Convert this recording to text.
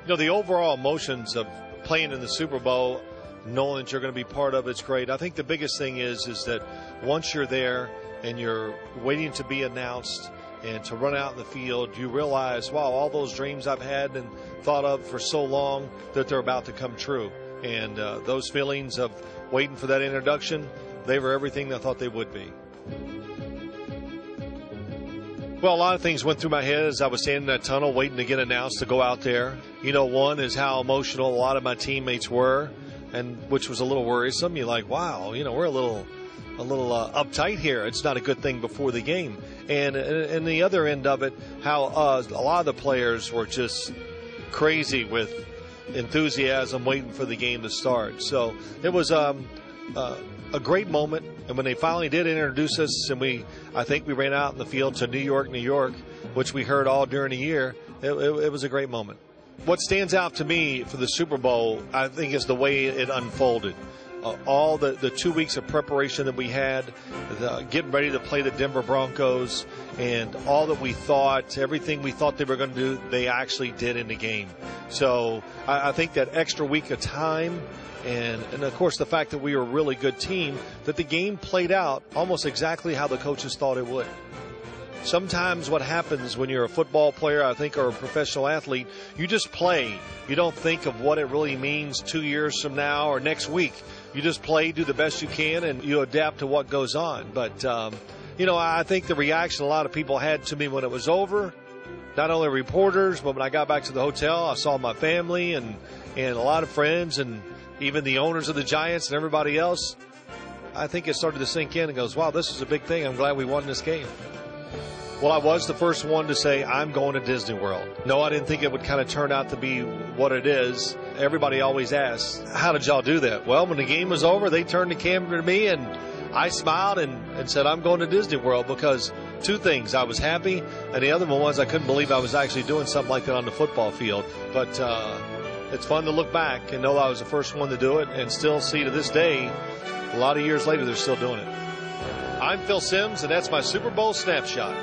The overall emotions of playing in the Super Bowl, knowing that you're going to be part of it's great. I think the biggest thing is that once you're there and you're waiting to be announced and to run out in the field, you realize, wow, all those dreams I've had and thought of for so long, that they're about to come true. And those feelings of waiting for that introduction, they were everything I thought they would be. Well, a lot of things went through my head as I was standing in that tunnel waiting to get announced to go out there. One is how emotional a lot of my teammates were, and which was a little worrisome. You're like, wow, we're a little uptight here. It's not a good thing before the game. And the other end of it, how a lot of the players were just crazy with enthusiasm waiting for the game to start. So it was a great moment. And when they finally did introduce us, and I think we ran out in the field to New York, which we heard all during the year, it was a great moment. What stands out to me for the Super Bowl, I think, is the way it unfolded. All the 2 weeks of preparation that we had, getting ready to play the Denver Broncos, and all that we thought, everything we thought they were going to do, they actually did in the game. So I think that extra week of time, and of course the fact that we were a really good team, that the game played out almost exactly how the coaches thought it would. Sometimes what happens when you're a football player, I think, or a professional athlete, you just play. You don't think of what it really means 2 years from now or next week. You just play, do the best you can, and you adapt to what goes on. But, I think the reaction a lot of people had to me when it was over, not only reporters, but when I got back to the hotel, I saw my family and a lot of friends and even the owners of the Giants and everybody else. I think it started to sink in and goes, wow, this is a big thing. I'm glad we won this game. Well, I was the first one to say, I'm going to Disney World. No, I didn't think it would kind of turn out to be what it is. Everybody always asks, how did y'all do that? Well, when the game was over, they turned the camera to me, and I smiled and said, I'm going to Disney World, because two things. I was happy, and the other one was I couldn't believe I was actually doing something like that on the football field. But it's fun to look back and know I was the first one to do it, and still see to this day, a lot of years later, they're still doing it. I'm Phil Simms, and that's my Super Bowl snapshot.